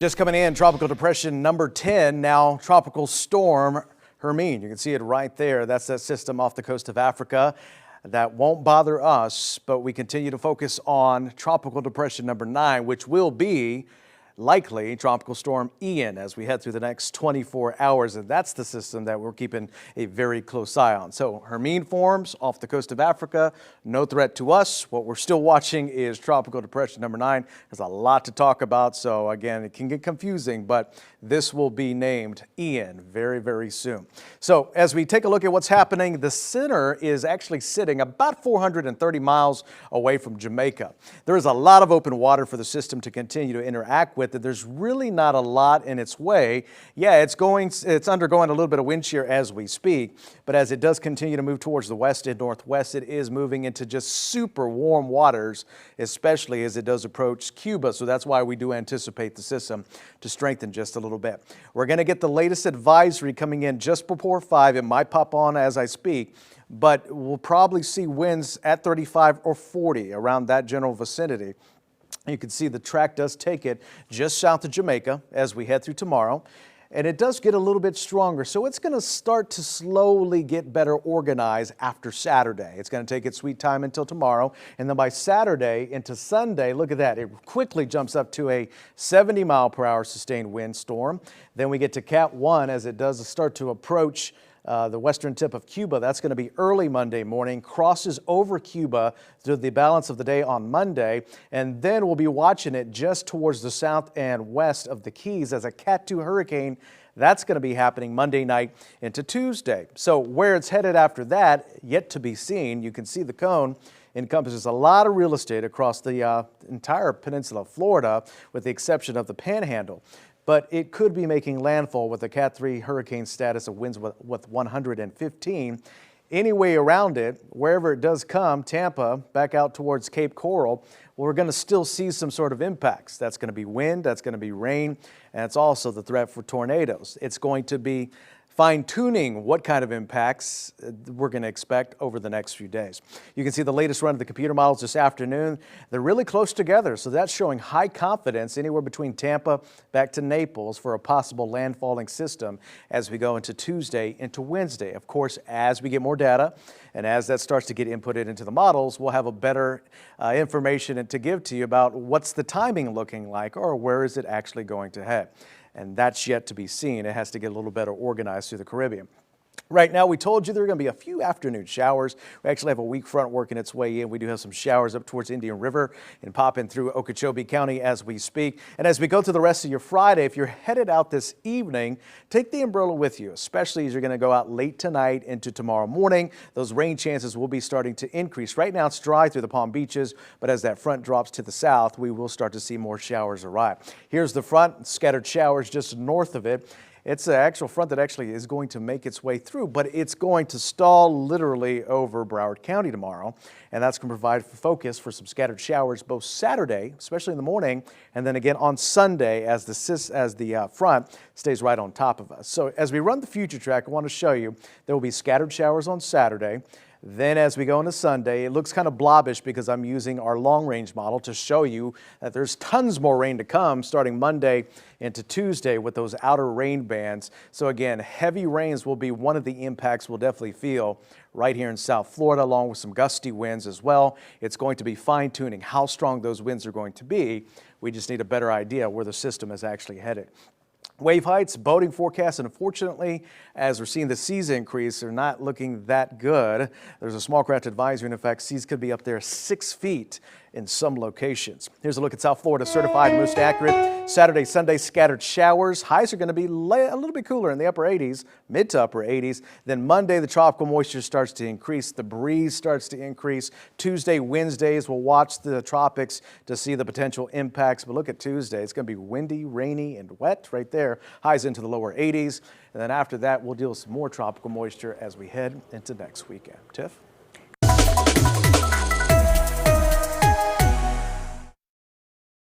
Just coming in, tropical depression number 10, now tropical storm Hermine. You can see it right there. That's that system off the coast of Africa. That won't bother us, but we continue to focus on tropical depression number 9, which will be likely tropical storm Ian as we head through the next 24 hours. And that's the system that we're keeping a very close eye on. So Hermine forms off the coast of Africa, no threat to us. What we're still watching is tropical depression number 9. There's a lot to talk about. So again, it can get confusing, but this will be named Ian very, very soon. So as we take a look at what's happening, the center is actually sitting about 430 miles away from Jamaica. There is a lot of open water for the system to continue to interact with. That there's really not a lot in its way. Yeah, it's undergoing a little bit of wind shear as we speak, but as it does continue to move towards the west and northwest, it is moving into just super warm waters, especially as it does approach Cuba. So that's why we do anticipate the system to strengthen just a little bit. We're going to get the latest advisory coming in just before 5. It might pop on as I speak, but we'll probably see winds at 35 or 40 around that general vicinity. You can see the track does take it just south of Jamaica as we head through tomorrow. And it does get a little bit stronger, so it's going to start to slowly get better organized after Saturday. It's going to take its sweet time until tomorrow, and then by Saturday into Sunday, look at that, it quickly jumps up to a 70-mile-per-hour sustained wind storm. Then we get to Cat 1 as it does start to approach the western tip of Cuba. That's going to be early Monday morning, crosses over Cuba through the balance of the day on Monday, and then we'll be watching it just towards the south and west of the Keys as a Cat 2 hurricane. That's going to be happening Monday night into Tuesday. So where it's headed after that, yet to be seen. You can see the cone encompasses a lot of real estate across the entire peninsula of Florida, with the exception of the Panhandle. But it could be making landfall with a Cat 3 hurricane status of winds with 115. Anyway around it, wherever it does come, Tampa, back out towards Cape Coral, we're going to still see some sort of impacts. That's going to be wind, that's going to be rain, and it's also the threat for tornadoes. It's going to be fine-tuning what kind of impacts we're going to expect over the next few days. You can see the latest run of the computer models this afternoon. They're really close together, so that's showing high confidence anywhere between Tampa back to Naples for a possible landfalling system as we go into Tuesday into Wednesday. Of course, as we get more data and as that starts to get inputted into the models, we'll have a better information to give to you about what's the timing looking like or where is it actually going to head. And that's yet to be seen. It has to get a little better organized through the Caribbean. Right now, we told you there are going to be a few afternoon showers. We actually have a weak front working its way in. We do have some showers up towards Indian River and popping through Okeechobee County as we speak. And as we go through the rest of your Friday, if you're headed out this evening, take the umbrella with you, especially as you're going to go out late tonight into tomorrow morning. Those rain chances will be starting to increase. Right now, it's dry through the Palm Beaches, but as that front drops to the south, we will start to see more showers arrive. Here's the front, scattered showers just north of it. It's an actual front that actually is going to make its way through, but it's going to stall literally over Broward County tomorrow, and that's going to provide focus for some scattered showers both Saturday, especially in the morning, and then again on Sunday as the front stays right on top of us. So as we run the future track, I want to show you there will be scattered showers on Saturday. Then as we go into Sunday, it looks kind of blobbish because I'm using our long-range model to show you that there's tons more rain to come starting Monday into Tuesday with those outer rain bands. So again, heavy rains will be one of the impacts we'll definitely feel right here in South Florida, along with some gusty winds as well. It's going to be fine-tuning how strong those winds are going to be. We just need a better idea where the system is actually headed. Wave heights, boating forecasts, and unfortunately, as we're seeing the seas increase, they're not looking that good. There's a small craft advisory, and in fact, seas could be up there 6 feet in some locations. Here's a look at South Florida, certified most accurate. Saturday, Sunday, scattered showers. Highs are going to be a little bit cooler in the upper 80s, mid to upper 80s. Then Monday, the tropical moisture starts to increase. The breeze starts to increase. Tuesday, Wednesdays, we'll watch the tropics to see the potential impacts. But look at Tuesday. It's going to be windy, rainy, and wet right there. Highs into the lower 80s. And then after that, we'll deal with some more tropical moisture as we head into next weekend. Tiff?